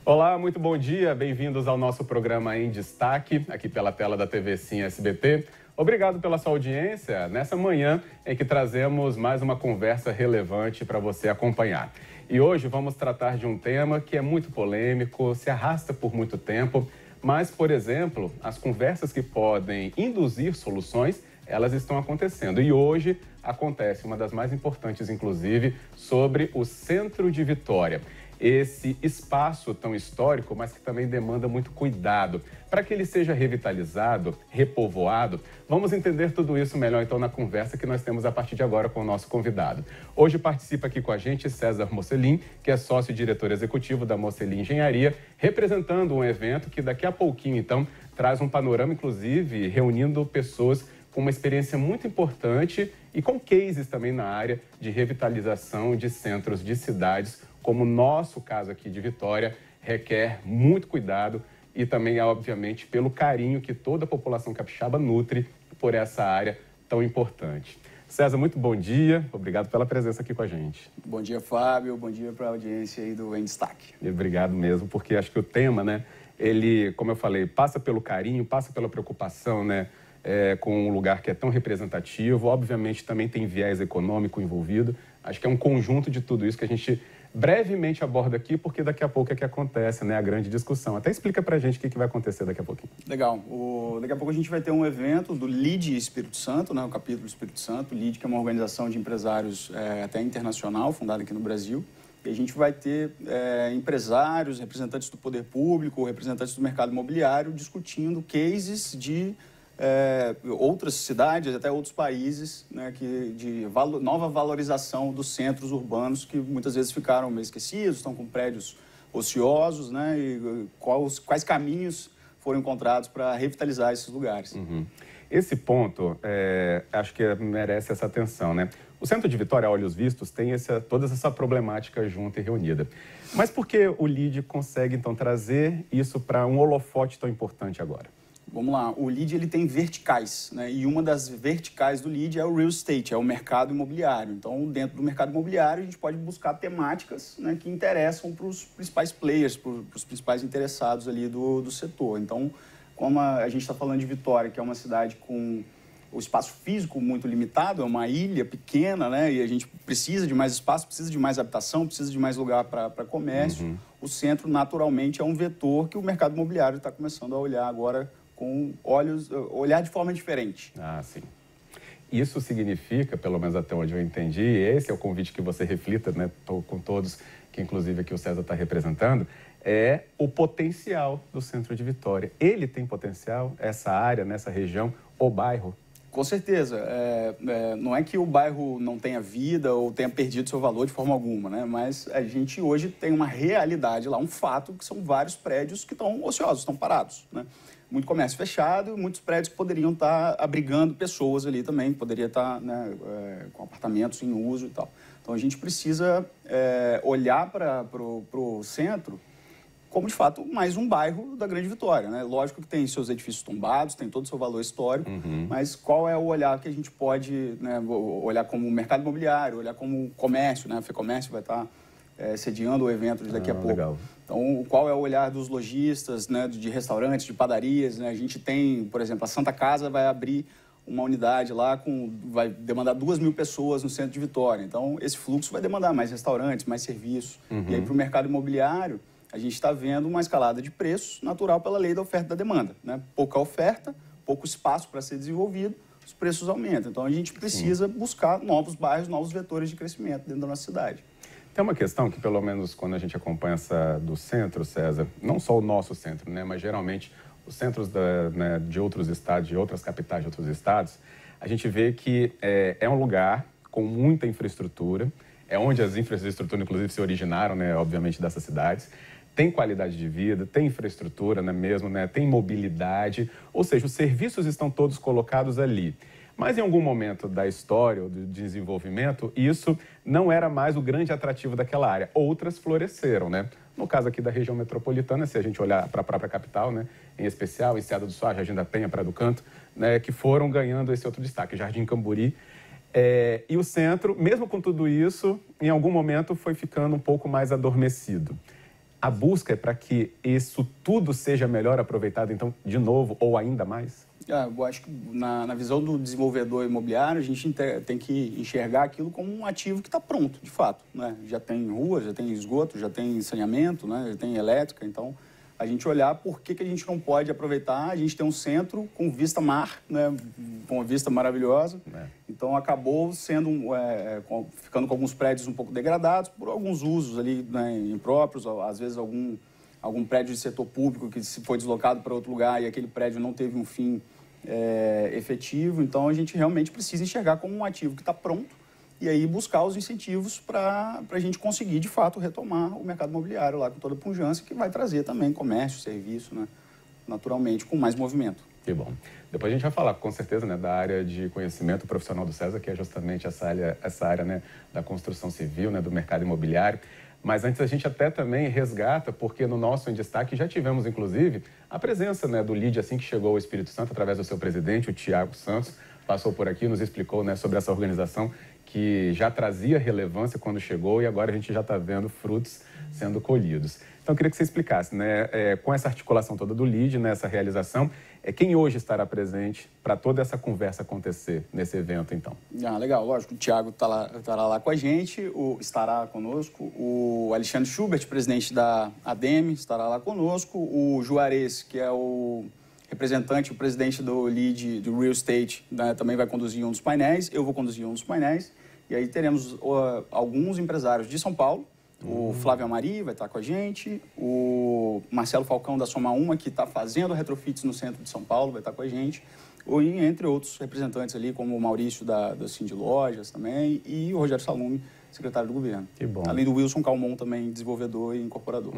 Olá, muito bom dia. Bem-vindos ao nosso programa Em Destaque, aqui pela tela da TV Sim SBT. Obrigado pela sua audiência nessa manhã em que trazemos mais uma conversa relevante para você acompanhar. E hoje vamos tratar de um tema que é muito polêmico, se arrasta por muito tempo, mas, por exemplo, as conversas que podem induzir soluções, elas estão acontecendo. E hoje acontece uma das mais importantes, inclusive, sobre o Centro de Vitória. Esse espaço tão histórico, mas que também demanda muito cuidado. Para que ele seja revitalizado, repovoado, vamos entender tudo isso melhor então na conversa que nós temos a partir de agora com o nosso convidado. Hoje participa aqui com a gente César Mocelin, que é sócio e diretor executivo da Mocelin Engenharia, representando um evento que daqui a pouquinho então traz um panorama, inclusive, reunindo pessoas com uma experiência muito importante e com cases também na área de revitalização de centros de cidades, como o nosso caso aqui de Vitória, requer muito cuidado e também, obviamente, pelo carinho que toda a população capixaba nutre por essa área tão importante. César, muito bom dia. Obrigado pela presença aqui com a gente. Bom dia, Fábio. Bom dia para a audiência aí do Em Destaque. E obrigado mesmo, porque acho que o tema, né, ele, como eu falei, passa pelo carinho, passa pela preocupação, né, com um lugar que é tão representativo. Obviamente, também tem viés econômico envolvido. Acho que é um conjunto de tudo isso que a gente brevemente aborda aqui, porque daqui a pouco é que acontece, né, a grande discussão. Até explica pra gente o que vai acontecer daqui a pouquinho. Legal. Daqui a pouco a gente vai ter um evento do LEAD Espírito Santo, né, o capítulo Espírito Santo. O LEAD, que é uma organização de empresários até internacional, fundada aqui no Brasil. E a gente vai ter empresários, representantes do poder público, representantes do mercado imobiliário, discutindo cases de outras cidades, até outros países, né, nova valorização dos centros urbanos que muitas vezes ficaram meio esquecidos, estão com prédios ociosos, né, e quais caminhos foram encontrados para revitalizar esses lugares. Uhum. Esse ponto, acho que merece essa atenção, né? O Centro de Vitória, a olhos vistos, tem toda essa problemática junta e reunida. Mas por que o LEAD consegue, então, trazer isso para um holofote tão importante agora? Vamos lá, o LEAD ele tem verticais, né? E uma das verticais do LEAD é o real estate, é o mercado imobiliário. Então, dentro do mercado imobiliário, a gente pode buscar temáticas, né, que interessam para os principais players, para os principais interessados ali do setor. Então, como a gente está falando de Vitória, que é uma cidade com o espaço físico muito limitado, é uma ilha pequena, né? E a gente precisa de mais espaço, precisa de mais habitação, precisa de mais lugar para comércio. Uhum. O centro, naturalmente, é um vetor que o mercado imobiliário está começando a olhar agora com olhar de forma diferente. Ah, sim. Isso significa, pelo menos até onde eu entendi, e esse é o convite que você reflita, né, com todos, que inclusive aqui o César está representando, é o potencial do Centro de Vitória. Ele tem potencial, essa área, nessa região, o bairro? Com certeza. Não é que o bairro não tenha vida ou tenha perdido seu valor de forma alguma, né? Mas a gente hoje tem uma realidade lá, um fato, que são vários prédios que estão ociosos, estão parados, né? Muito comércio fechado e muitos prédios que poderiam estar abrigando pessoas ali também, poderia estar, né, com apartamentos em uso e tal. Então, a gente precisa olhar para o centro como, de fato, mais um bairro da Grande Vitória, né? Lógico que tem seus edifícios tombados, tem todo o seu valor histórico, mas qual é o olhar que a gente pode, né, olhar como mercado imobiliário, olhar como comércio, né? A FEComércio vai estar sediando o evento de daqui a pouco. Legal. Então, qual é o olhar dos lojistas, né, de restaurantes, de padarias, né? A gente tem, por exemplo, a Santa Casa vai abrir uma unidade lá, vai demandar 2.000 pessoas no centro de Vitória. Então, esse fluxo vai demandar mais restaurantes, mais serviços. E aí, para o mercado imobiliário, a gente está vendo uma escalada de preços natural pela lei da oferta e da demanda, né? Pouca oferta, pouco espaço para ser desenvolvido, os preços aumentam. Então, a gente precisa buscar novos bairros, novos vetores de crescimento dentro da nossa cidade. Tem uma questão que, pelo menos quando a gente acompanha essa do centro, César, não só o nosso centro, né, mas geralmente os centros de outros estados, de outras capitais de outros estados, a gente vê que é um lugar com muita infraestrutura, é onde as infraestruturas, inclusive, se originaram, né, obviamente, dessas cidades. Tem qualidade de vida, tem infraestrutura, né, mesmo, né, tem mobilidade, ou seja, os serviços estão todos colocados ali. Mas em algum momento da história ou do desenvolvimento, isso não era mais o grande atrativo daquela área. Outras floresceram, né? No caso aqui da região metropolitana, se a gente olhar para a própria capital, né, em especial, Enseada do Soares, Jardim da Penha, Praia do Canto, né, que foram ganhando esse outro destaque, Jardim Camburi. E o centro, mesmo com tudo isso, em algum momento foi ficando um pouco mais adormecido. A busca é para que isso tudo seja melhor aproveitado, então, de novo ou ainda mais? Eu acho que na visão do desenvolvedor imobiliário, a gente tem que enxergar aquilo como um ativo que está pronto, de fato, né? Já tem rua, já tem esgoto, já tem saneamento, né? Já tem elétrica, então a gente olhar por que a gente não pode aproveitar. A gente tem um centro com vista mar, né? Com uma vista maravilhosa, então acabou sendo, ficando com alguns prédios um pouco degradados por alguns usos ali, né, impróprios, às vezes algum prédio de setor público que se foi deslocado para outro lugar e aquele prédio não teve um fim efetivo. Então, a gente realmente precisa enxergar como um ativo que está pronto e aí buscar os incentivos para a gente conseguir, de fato, retomar o mercado imobiliário lá com toda a pujança, que vai trazer também comércio, serviço, né, naturalmente, com mais movimento. Que bom. Depois a gente vai falar, com certeza, né, da área de conhecimento profissional do César, que é justamente essa área né, da construção civil, né, do mercado imobiliário. Mas antes a gente até também resgata, porque no nosso Em Destaque já tivemos, inclusive, a presença, né, do LIDE assim que chegou ao Espírito Santo, através do seu presidente, o Tiago Santos, passou por aqui e nos explicou, né, sobre essa organização que já trazia relevância quando chegou e agora a gente já está vendo frutos sendo colhidos. Então, eu queria que você explicasse, né, com essa articulação toda do LIDE, nessa realização, quem hoje estará presente para toda essa conversa acontecer nesse evento, então? Legal, lógico. O Tiago estará lá com a gente, estará conosco. O Alexandre Schubert, presidente da ADEME, estará lá conosco. O Juarez, que é o representante, o presidente do LIDE, do Real Estate, né, também vai conduzir um dos painéis. Eu vou conduzir um dos painéis. E aí teremos alguns empresários de São Paulo. O Flávio Amari vai estar com a gente, o Marcelo Falcão da Soma Uma, que está fazendo retrofits no centro de São Paulo, vai estar com a gente, entre outros representantes ali, como o Maurício da Cindy Lojas também, e o Rogério Salume, secretário do governo. Que bom. Além do Wilson Calmon, também desenvolvedor e incorporador.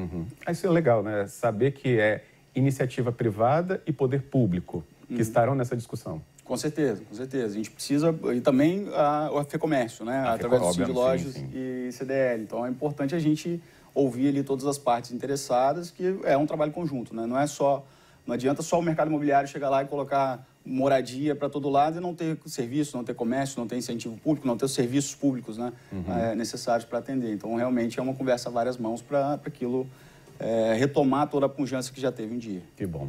Isso é legal, né? Saber que é iniciativa privada e poder público que estarão nessa discussão. Com certeza, com certeza. A gente precisa, e também a FEComércio, né? Através do Cindy Lojas e CDL. Então, é importante a gente ouvir ali todas as partes interessadas, que é um trabalho conjunto, né? Não adianta só o mercado imobiliário chegar lá e colocar moradia para todo lado e não ter serviço, não ter comércio, não ter incentivo público, não ter os serviços públicos, né? Necessários para atender. Então, realmente, é uma conversa a várias mãos para aquilo retomar toda a pujança que já teve um dia. Que bom.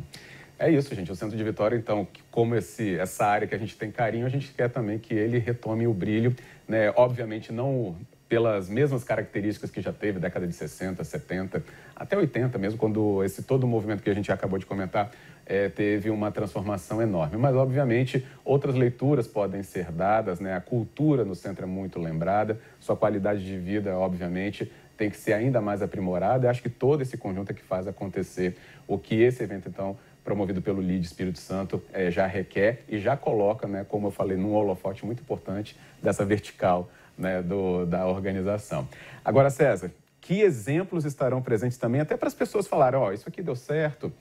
É isso, gente. O Centro de Vitória, então, como essa área que a gente tem carinho, a gente quer também que ele retome o brilho, né? Obviamente, não pelas mesmas características que já teve, década de 60, 70, até 80 mesmo, quando todo o movimento que a gente acabou de comentar teve uma transformação enorme. Mas, obviamente, outras leituras podem ser dadas, né? A cultura no centro é muito lembrada, sua qualidade de vida, obviamente, tem que ser ainda mais aprimorada. Eu acho que todo esse conjunto é que faz acontecer o que esse evento, então, promovido pelo LIDE Espírito Santo, já requer e já coloca, né, como eu falei, num holofote muito importante dessa vertical, né, da organização. Agora, César, que exemplos estarão presentes também, até para as pessoas falarem, isso aqui deu certo,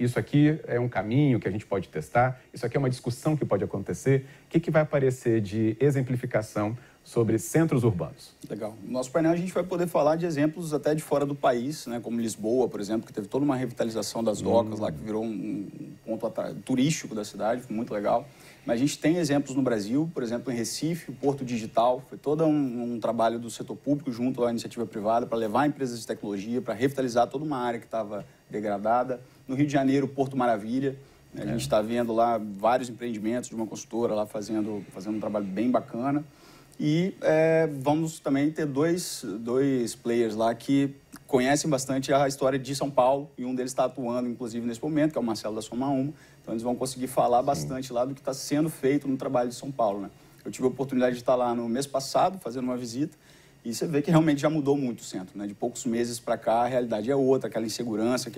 isso aqui é um caminho que a gente pode testar, isso aqui é uma discussão que pode acontecer. O que vai aparecer de exemplificação sobre centros urbanos? Legal. No nosso painel a gente vai poder falar de exemplos até de fora do país, né, como Lisboa, por exemplo, que teve toda uma revitalização das docas lá, que virou um ponto turístico da cidade, foi muito legal. Mas a gente tem exemplos no Brasil, por exemplo, em Recife, o Porto Digital, foi todo um trabalho do setor público junto à iniciativa privada para levar empresas de tecnologia, para revitalizar toda uma área que estava degradada. No Rio de Janeiro, Porto Maravilha, né, a gente está vendo lá vários empreendimentos de uma consultora lá fazendo um trabalho bem bacana. E vamos também ter dois players lá que conhecem bastante a história de São Paulo, e um deles está atuando, inclusive, nesse momento, que é o Marcelo da Soma Uma. Então, eles vão conseguir falar bastante lá do que está sendo feito no trabalho de São Paulo, né? Eu tive a oportunidade de estar lá no mês passado, fazendo uma visita, e você vê que realmente já mudou muito o centro, né? De poucos meses para cá, a realidade é outra, aquela insegurança,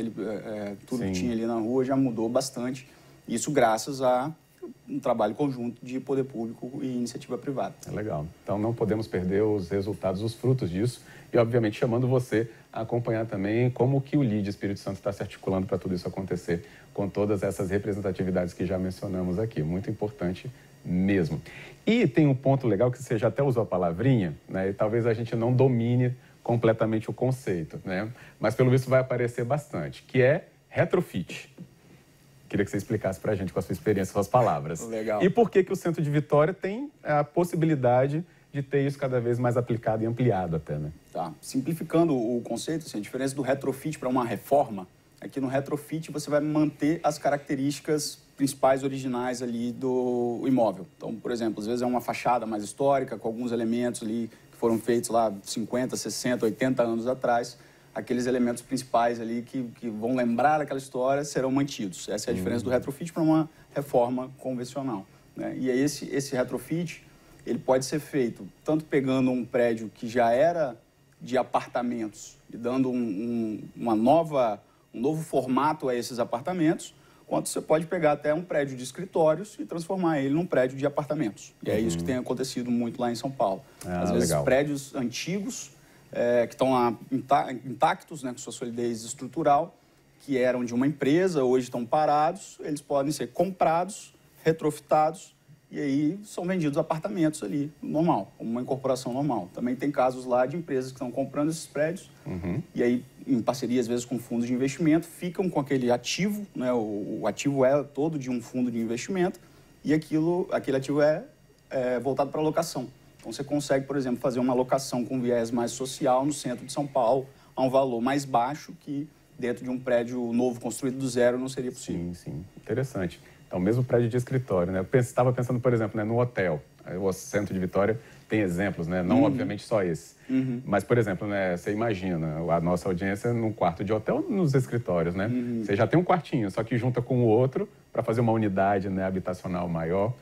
tudo que tinha ali na rua já mudou bastante. Isso graças a um trabalho conjunto de poder público e iniciativa privada. Legal. Então, não podemos perder os resultados, os frutos disso e, obviamente, chamando você a acompanhar também como que o LIDE Espírito Santo está se articulando para tudo isso acontecer com todas essas representatividades que já mencionamos aqui. Muito importante mesmo. E tem um ponto legal que você já até usou a palavrinha, né? E talvez a gente não domine completamente o conceito, né? Mas, pelo visto, vai aparecer bastante, que é retrofit. Queria que você explicasse para a gente com a sua experiência, com as palavras. Legal. E por que o Centro de Vitória tem a possibilidade de ter isso cada vez mais aplicado e ampliado até, né? Tá. Simplificando o conceito, assim, a diferença do retrofit para uma reforma é que no retrofit você vai manter as características principais originais ali do imóvel. Então, por exemplo, às vezes é uma fachada mais histórica, com alguns elementos ali que foram feitos lá 50, 60, 80 anos atrás. Aqueles elementos principais ali que vão lembrar aquela história serão mantidos. Essa é a diferença do retrofit para uma reforma convencional, né? E aí esse retrofit, ele pode ser feito tanto pegando um prédio que já era de apartamentos e dando um novo formato a esses apartamentos, quanto você pode pegar até um prédio de escritórios e transformar ele num prédio de apartamentos. E é isso que tem acontecido muito lá em São Paulo. Às vezes, legal. Prédios antigos, que estão lá intactos, né, com sua solidez estrutural, que eram de uma empresa, hoje estão parados, eles podem ser comprados, retrofitados, e aí são vendidos apartamentos ali, normal, como uma incorporação normal. Também tem casos lá de empresas que estão comprando esses prédios, e aí, em parceria, às vezes, com fundos de investimento, ficam com aquele ativo, né? O ativo é todo de um fundo de investimento, e aquele ativo é voltado para locação. Então, você consegue, por exemplo, fazer uma locação com viés mais social no centro de São Paulo, a um valor mais baixo que dentro de um prédio novo construído do zero não seria possível. Sim. Interessante. Então, mesmo prédio de escritório, né? Eu estava pensando, por exemplo, né, no hotel. O centro de Vitória tem exemplos, né? Não, obviamente, só esse. Mas, por exemplo, né, você imagina a nossa audiência num quarto de hotel nos escritórios, né? Você já tem um quartinho, só que junta com o outro para fazer uma unidade, né, habitacional maior.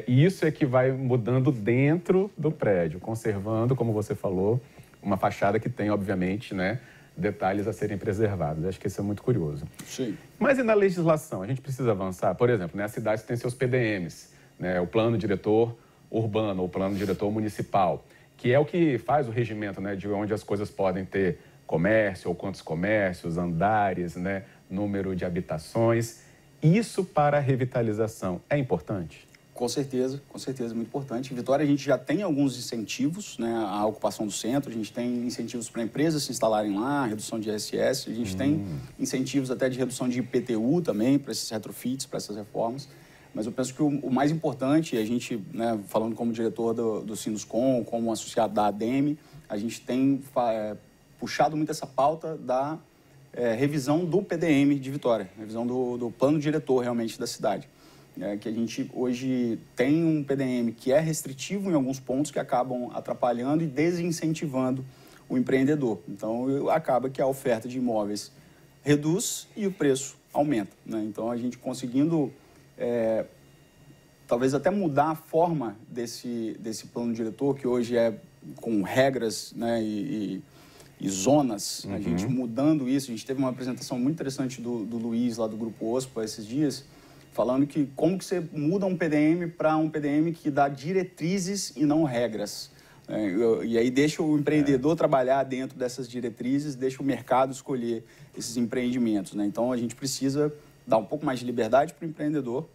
E isso é que vai mudando dentro do prédio, conservando, como você falou, uma fachada que tem, obviamente, né, detalhes a serem preservados. Acho que isso é muito curioso. Sim. Mas e na legislação? A gente precisa avançar? Por exemplo, né, as cidades têm seus PDMs, né, o Plano Diretor Urbano ou Plano Diretor Municipal, que é o que faz o regimento, né, de onde as coisas podem ter comércio ou quantos comércios, andares, né, número de habitações. Isso para a revitalização é importante? Com certeza, muito importante. Em Vitória, a gente já tem alguns incentivos, né, à ocupação do centro, a gente tem incentivos para empresas se instalarem lá, redução de ISS, a gente tem incentivos até de redução de IPTU também para esses retrofits, para essas reformas. Mas eu penso que o mais importante, a gente, né, falando como diretor do Sinduscom, como associado da ADEME, a gente tem puxado muito essa pauta da revisão do PDM de Vitória, revisão do plano diretor realmente da cidade. Que a gente hoje tem um PDM que é restritivo em alguns pontos que acabam atrapalhando e desincentivando o empreendedor. Então, acaba que a oferta de imóveis reduz e o preço aumenta, né? Então, a gente conseguindo, talvez até mudar a forma desse plano diretor, que hoje é com regras, né, e zonas, a gente mudando isso. A gente teve uma apresentação muito interessante do Luiz, lá do Grupo OSPA, esses dias, falando que como que você muda um PDM para um PDM que dá diretrizes e não regras. E aí deixa o empreendedor trabalhar dentro dessas diretrizes, deixa o mercado escolher esses empreendimentos, né? Então, a gente precisa dar um pouco mais de liberdade para o empreendedor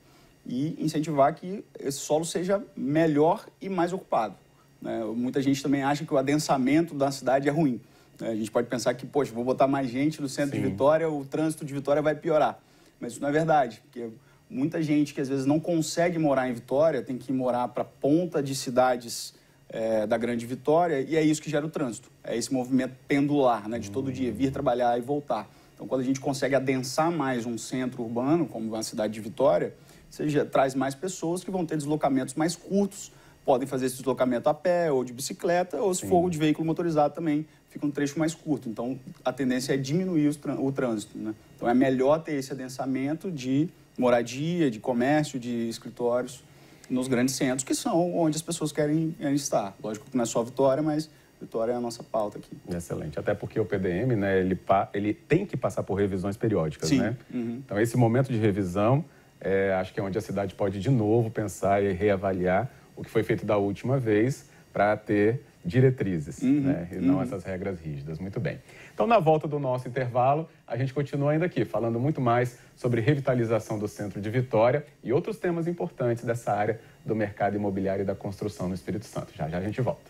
e incentivar que esse solo seja melhor e mais ocupado, né? Muita gente também acha que o adensamento da cidade é ruim. A gente pode pensar que, poxa, vou botar mais gente no centro de Vitória, o trânsito de Vitória vai piorar. Mas isso não é verdade, porque muita gente que às vezes não consegue morar em Vitória tem que morar para a ponta de cidades da Grande Vitória, e é isso que gera o trânsito. É esse movimento pendular, né, de todo dia vir trabalhar e voltar. Então, quando a gente consegue adensar mais um centro urbano, como a cidade de Vitória, você já traz mais pessoas que vão ter deslocamentos mais curtos, podem fazer esse deslocamento a pé ou de bicicleta, ou se for de veículo motorizado também, fica um trecho mais curto. Então, a tendência é diminuir o trânsito, né? Então, é melhor ter esse adensamento de moradia, de comércio, de escritórios nos grandes centros, que são onde as pessoas querem estar. Lógico que não é só Vitória, mas Vitória é a nossa pauta aqui. Excelente. Até porque o PDM, né, ele tem que passar por revisões periódicas, Sim. Né? Então, esse momento de revisão, acho que é onde a cidade pode, de novo, pensar e reavaliar o que foi feito da última vez para ter diretrizes, né? E não essas regras rígidas. Muito bem. Então, na volta do nosso intervalo, a gente continua ainda aqui, falando muito mais sobre revitalização do centro de Vitória e outros temas importantes dessa área do mercado imobiliário e da construção no Espírito Santo. Já a gente volta.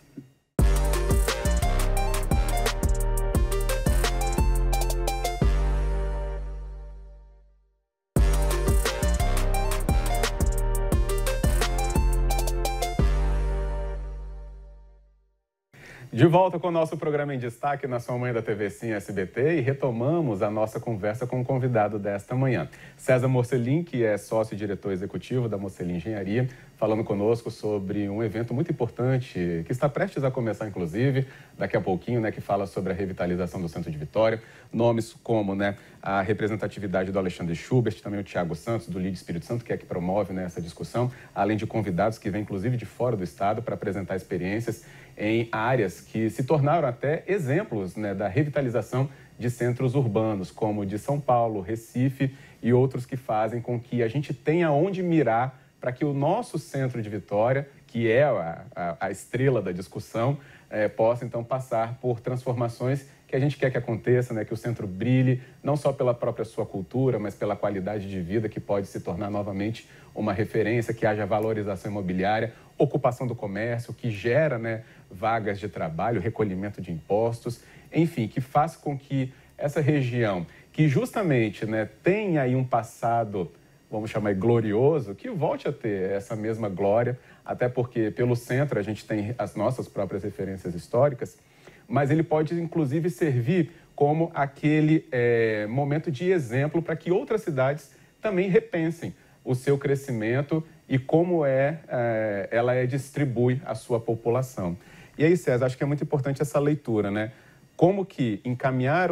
De volta com o nosso programa em destaque na sua manhã da TV Sim SBT e retomamos a nossa conversa com o convidado desta manhã, César Morcelin, que é sócio-diretor executivo da Morcelin Engenharia, falando conosco sobre um evento muito importante que está prestes a começar, inclusive, daqui a pouquinho, né, que fala sobre a revitalização do Centro de Vitória. Nomes como, né, a representatividade do Alexandre Schubert, também o Thiago Santos, do LIDE Espírito Santo, que é que promove, né, essa discussão, além de convidados que vêm, inclusive, de fora do estado para apresentar experiências em áreas que se tornaram até exemplos, né, da revitalização de centros urbanos, como de São Paulo, Recife e outros que fazem com que a gente tenha onde mirar para que o nosso centro de Vitória, que é a estrela da discussão, possa então passar por transformações que a gente quer que aconteça, né, que o centro brilhe, não só pela própria sua cultura, mas pela qualidade de vida, que pode se tornar novamente uma referência, que haja valorização imobiliária, ocupação do comércio, que gera, né, vagas de trabalho, recolhimento de impostos, enfim, que faça com que essa região, que justamente, né, tem aí um passado, vamos chamar glorioso, que volte a ter essa mesma glória, até porque pelo centro a gente tem as nossas próprias referências históricas, mas ele pode inclusive servir como aquele momento de exemplo para que outras cidades também repensem o seu crescimento e como ela distribui a sua população. E aí, César, acho que é muito importante essa leitura, né? Como que encaminhar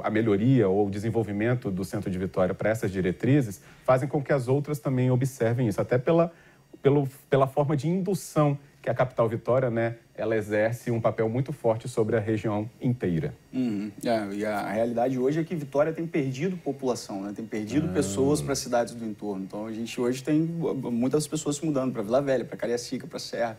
a melhoria ou o desenvolvimento do Centro de Vitória para essas diretrizes fazem com que as outras também observem isso, até pela forma de indução que a capital Vitória, né, ela exerce um papel muito forte sobre a região inteira. E a realidade hoje é que Vitória tem perdido população, né? Tem perdido pessoas para as cidades do entorno. Então, a gente hoje tem muitas pessoas se mudando para Vila Velha, para Cariacica, para Serra.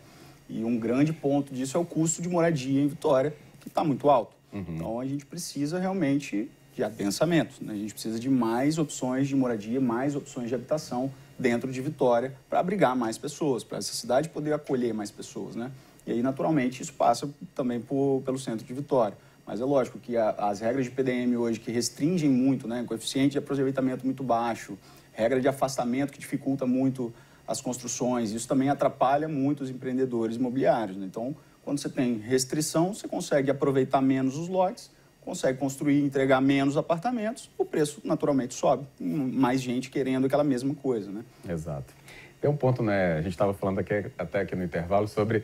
E um grande ponto disso é o custo de moradia em Vitória, que está muito alto. Então, a gente precisa realmente de adensamento, né? A gente precisa de mais opções de moradia, mais opções de habitação dentro de Vitória para abrigar mais pessoas, para essa cidade poder acolher mais pessoas, né? E aí, naturalmente, isso passa também pelo centro de Vitória. Mas é lógico que as regras de PDM hoje que restringem muito, né? Coeficiente de aproveitamento muito baixo, regra de afastamento que dificulta muito as construções, isso também atrapalha muito os empreendedores imobiliários, né? Então, quando você tem restrição, você consegue aproveitar menos os lotes, consegue construir e entregar menos apartamentos, o preço naturalmente sobe, mais gente querendo aquela mesma coisa, né? Exato. Tem um ponto, né, a gente estava falando até aqui no intervalo sobre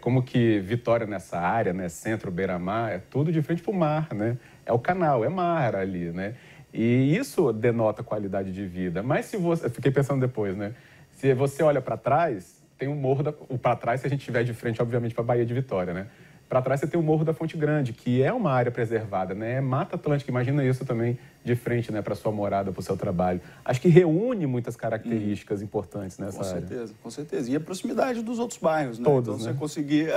como que Vitória nessa área, né, centro, beira-mar, é tudo de frente para o mar, né? É o canal, é mar ali, né? E isso denota qualidade de vida. Mas se você, eu fiquei pensando depois, né? Se você olha para trás, tem um morro, para trás, se a gente estiver de frente, obviamente, para a Baía de Vitória, né? Para trás você tem o Morro da Fonte Grande, que é uma área preservada, né? É Mata Atlântica, imagina isso também de frente, né, para sua morada, para o seu trabalho. Acho que reúne muitas características importantes nessa área. Com certeza. E a proximidade dos outros bairros, né? Todos, então, né? você conseguir,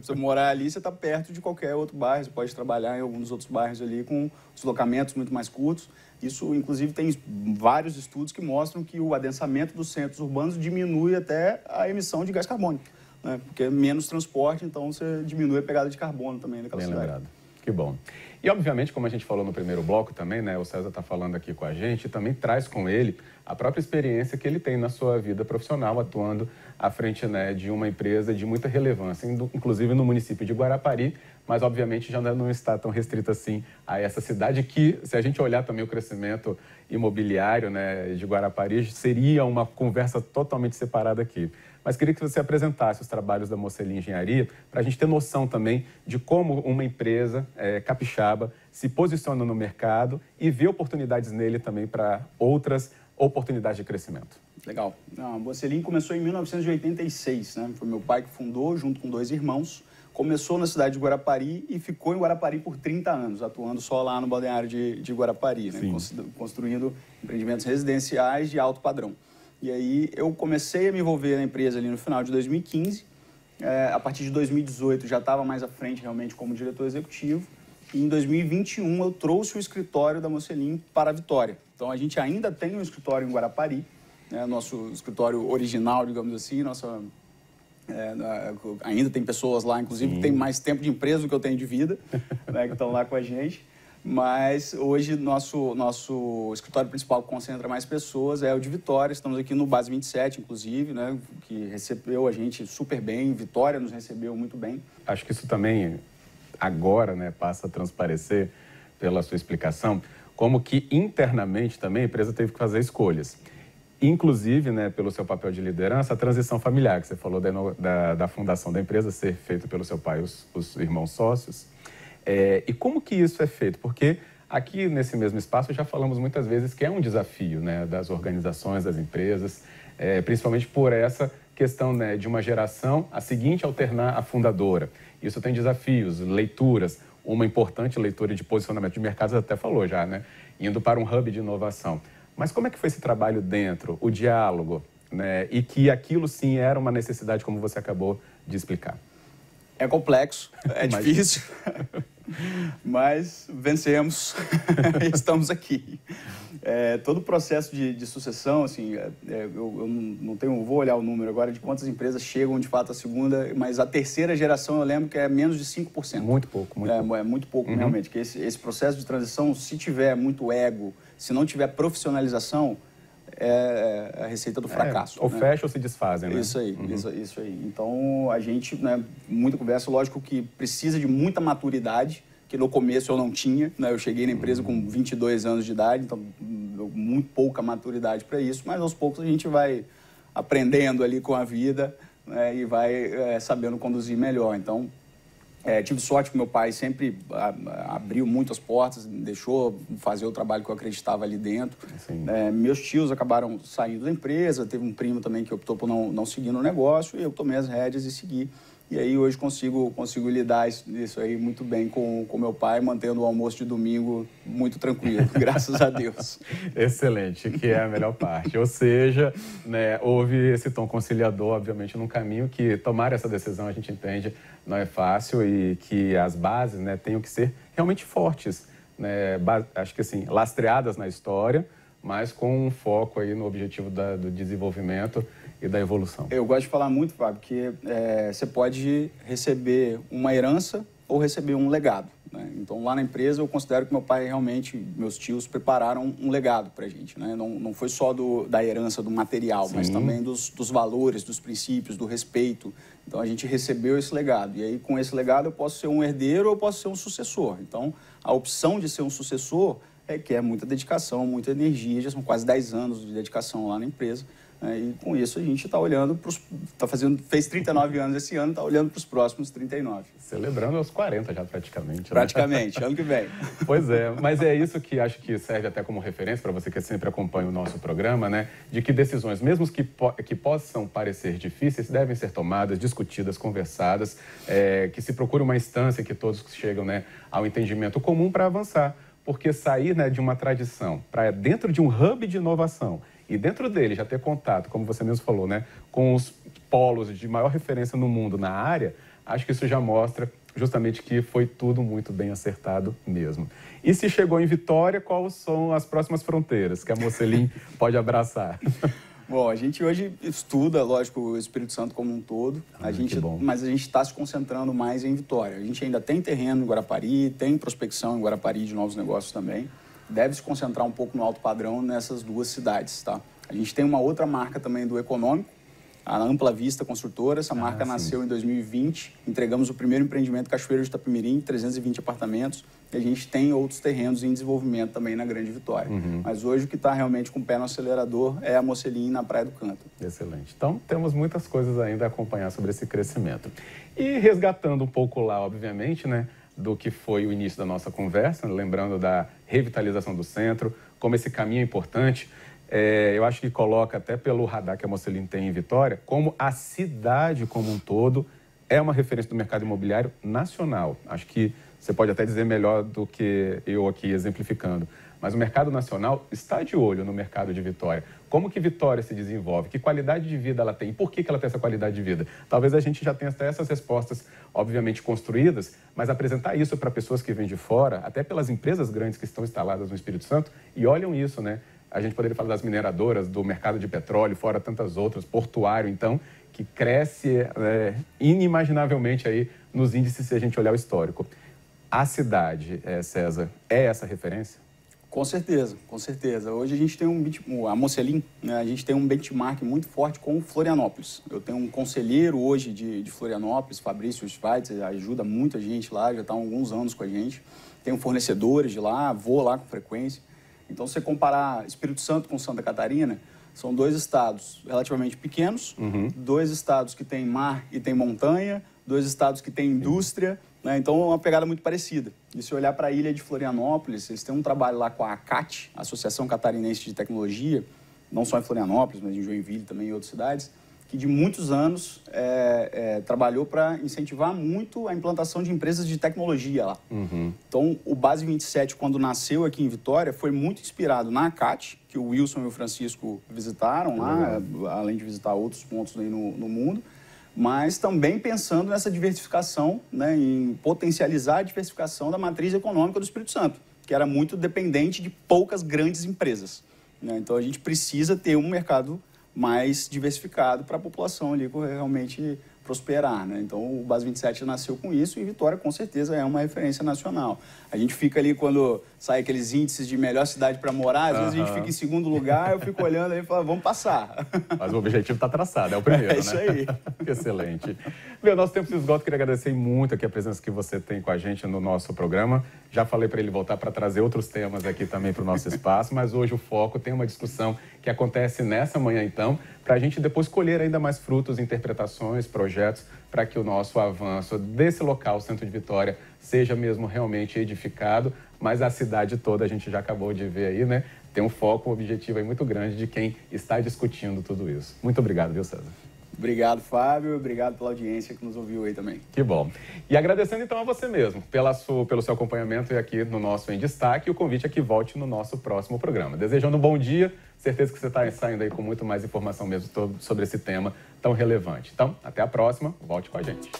você morar ali, você está perto de qualquer outro bairro, você pode trabalhar em algum dos outros bairros ali com deslocamentos muito mais curtos. Isso, inclusive, tem vários estudos que mostram que o adensamento dos centros urbanos diminui até a emissão de gás carbônico, né? Porque é menos transporte, então você diminui a pegada de carbono também naquela cidade. Bem lembrado. Que bom. E, obviamente, como a gente falou no primeiro bloco também, né, o César está falando aqui com a gente, também traz com ele a própria experiência que ele tem na sua vida profissional, atuando à frente, né, de uma empresa de muita relevância, inclusive no município de Guarapari, mas, obviamente, já não está tão restrito assim a essa cidade que, se a gente olhar também o crescimento imobiliário, né, de Guarapari, seria uma conversa totalmente separada aqui. Mas queria que você apresentasse os trabalhos da Morcelin Engenharia para a gente ter noção também de como uma empresa capixaba se posiciona no mercado e vê oportunidades nele também para outras oportunidades de crescimento. Legal. A Morcelin começou em 1986, né? Foi meu pai que fundou, junto com 2 irmãos. Começou na cidade de Guarapari e ficou em Guarapari por 30 anos, atuando só lá no balneário de Guarapari, né? Construindo empreendimentos residenciais de alto padrão. E aí eu comecei a me envolver na empresa ali no final de 2015. A partir de 2018 já estava mais à frente realmente como diretor executivo. E em 2021 eu trouxe o escritório da Morcelin para a Vitória. Então a gente ainda tem um escritório em Guarapari, né? Nosso escritório original, digamos assim, ainda tem pessoas lá, inclusive tem mais tempo de empresa do que eu tenho de vida, né, que estão lá com a gente. Mas hoje nosso escritório principal que concentra mais pessoas é o de Vitória. Estamos aqui no Base 27, inclusive, né, que recebeu a gente super bem. Vitória nos recebeu muito bem. Acho que isso também agora, né, passa a transparecer pela sua explicação, como que internamente também a empresa teve que fazer escolhas. Inclusive, né, pelo seu papel de liderança, a transição familiar, que você falou da fundação da empresa ser feita pelo seu pai e os irmãos sócios. E como que isso é feito? Porque aqui nesse mesmo espaço já falamos muitas vezes que é um desafio, né, das organizações, das empresas, principalmente por essa questão, né, de uma geração, a seguinte alternar a fundadora. Isso tem desafios, leituras, uma importante leitura de posicionamento de mercado, você até falou já, né, indo para um hub de inovação. Mas como é que foi esse trabalho dentro, o diálogo, né, e que aquilo sim era uma necessidade, como você acabou de explicar? É complexo, é difícil, mas vencemos, estamos aqui. Todo o processo de sucessão, assim, eu não tenho, vou olhar o número agora de quantas empresas chegam de fato à segunda, mas a terceira geração eu lembro que é menos de 5%. Muito pouco, muito pouco. É muito pouco, realmente, que esse processo de transição, se tiver muito ego, se não tiver profissionalização, é a receita do fracasso. Ou fecha ou se desfazem, né? Isso aí, isso aí. Então, a gente, né, muita conversa, lógico que precisa de muita maturidade, que no começo eu não tinha, né? Eu cheguei na empresa com 22 anos de idade, então muito pouca maturidade para isso, mas aos poucos a gente vai aprendendo ali com a vida, né, e vai sabendo conduzir melhor. Então, tive sorte que meu pai sempre abriu muitas portas, deixou fazer o trabalho que eu acreditava ali dentro. Meus tios acabaram saindo da empresa, teve um primo também que optou por não seguir no negócio, e eu tomei as rédeas e segui. E aí hoje consigo lidar isso aí muito bem com meu pai, mantendo o almoço de domingo muito tranquilo, graças a Deus. Excelente, que é a melhor parte. Ou seja, né, houve esse tom conciliador, obviamente, num caminho que tomar essa decisão, a gente entende, não é fácil e que as bases, né, tenham que ser realmente fortes, né, acho que assim, lastreadas na história, mas com um foco aí no objetivo do desenvolvimento e da evolução. Eu gosto de falar muito, Fábio, que você pode receber uma herança ou receber um legado, né? Então, lá na empresa, eu considero que meu pai realmente, meus tios, prepararam um legado para a gente, né? Não foi só da herança, do material, mas também dos valores, dos princípios, do respeito. Então, a gente recebeu esse legado. E aí, com esse legado, eu posso ser um herdeiro ou eu posso ser um sucessor. Então, a opção de ser um sucessor requer muita dedicação, muita energia. Já são quase 10 anos de dedicação lá na empresa. E com isso a gente está olhando para fez 39 anos esse ano, está olhando para os próximos 39. Celebrando aos 40 já praticamente. Praticamente, ano que vem. Pois é, mas é isso que acho que serve até como referência para você que sempre acompanha o nosso programa, né? De que decisões, mesmo que possam parecer difíceis, devem ser tomadas, discutidas, conversadas, que se procure uma instância que todos chegam, né, ao entendimento comum para avançar. Porque sair, né, de uma tradição para dentro de um hub de inovação e dentro dele já ter contato, como você mesmo falou, né, com os polos de maior referência no mundo na área, acho que isso já mostra justamente que foi tudo muito bem acertado mesmo. E se chegou em Vitória, quais são as próximas fronteiras que a Mocelin pode abraçar? Bom, a gente hoje estuda, lógico, o Espírito Santo como um todo, mas a gente está se concentrando mais em Vitória. A gente ainda tem terreno em Guarapari, tem prospecção em Guarapari de novos negócios também. Deve se concentrar um pouco no alto padrão nessas duas cidades, tá? A gente tem uma outra marca também do econômico, a Ampla Vista Construtora. Essa marca nasceu em 2020. Entregamos o primeiro empreendimento Cachoeiro de Itapemirim, 320 apartamentos. E a gente tem outros terrenos em desenvolvimento também na Grande Vitória. Mas hoje o que está realmente com o pé no acelerador é a Mocelin na Praia do Canto. Excelente. Então, temos muitas coisas ainda a acompanhar sobre esse crescimento. E resgatando um pouco lá, obviamente, né, do que foi o início da nossa conversa, lembrando da revitalização do centro, como esse caminho é importante. Eu acho que coloca até pelo radar que a Mocelin tem em Vitória, como a cidade como um todo é uma referência do mercado imobiliário nacional. Acho que você pode até dizer melhor do que eu aqui exemplificando. Mas o mercado nacional está de olho no mercado de Vitória. Como que Vitória se desenvolve? Que qualidade de vida ela tem? E por que ela tem essa qualidade de vida? Talvez a gente já tenha até essas respostas, obviamente, construídas, mas apresentar isso para pessoas que vêm de fora, até pelas empresas grandes que estão instaladas no Espírito Santo, e olham isso, né? A gente poderia falar das mineradoras, do mercado de petróleo, fora tantas outras, portuário, então, que cresce inimaginavelmente aí nos índices se a gente olhar o histórico. A cidade, César, é essa referência? Com certeza, com certeza. Hoje a gente tem a Mocelin, né, a gente tem um benchmark muito forte com Florianópolis. Eu tenho um conselheiro hoje de Florianópolis, Fabrício Schweitzer, ajuda muita gente lá, já está há alguns anos com a gente. Tenho fornecedores de lá, vou lá com frequência. Então, se você comparar Espírito Santo com Santa Catarina, são 2 estados relativamente pequenos, 2 estados que têm mar e têm montanha, 2 estados que têm indústria, né? Então, é uma pegada muito parecida. E se olhar para a ilha de Florianópolis, eles têm um trabalho lá com a ACAT, Associação Catarinense de Tecnologia, não só em Florianópolis, mas em Joinville também e outras cidades, que de muitos anos trabalhou para incentivar muito a implantação de empresas de tecnologia lá. Então, o Base 27, quando nasceu aqui em Vitória, foi muito inspirado na ACAT, que o Wilson e o Francisco visitaram lá, além de visitar outros pontos aí no mundo, mas também pensando nessa diversificação, né, em potencializar a diversificação da matriz econômica do Espírito Santo, que era muito dependente de poucas grandes empresas, né? Então, a gente precisa ter um mercado mais diversificado para a população ali realmente prosperar, né? Então, o Base 27 nasceu com isso e Vitória, com certeza, é uma referência nacional. A gente fica ali, quando sai aqueles índices de melhor cidade para morar, às vezes a gente fica em segundo lugar, eu fico olhando aí e falo, vamos passar. Mas o objetivo está traçado, é o primeiro, né? É isso aí. Excelente. Bem, o nosso tempo se esgota, queria agradecer muito aqui a presença que você tem com a gente no nosso programa. Já falei para ele voltar para trazer outros temas aqui também para o nosso espaço, mas hoje o foco tem uma discussão que acontece nessa manhã, então, para a gente depois colher ainda mais frutos, interpretações, projetos, para que o nosso avanço desse local, Centro de Vitória, seja mesmo realmente edificado, mas a cidade toda, a gente já acabou de ver aí, né? Tem um foco, um objetivo aí muito grande de quem está discutindo tudo isso. Muito obrigado, viu, César? Obrigado, Fábio. Obrigado pela audiência que nos ouviu aí também. Que bom. E agradecendo então a você mesmo pelo seu acompanhamento aqui no nosso Em Destaque, e o convite é que volte no nosso próximo programa. Desejando um bom dia, certeza que você está saindo aí com muito mais informação mesmo sobre esse tema tão relevante. Então, até a próxima, volte com a gente.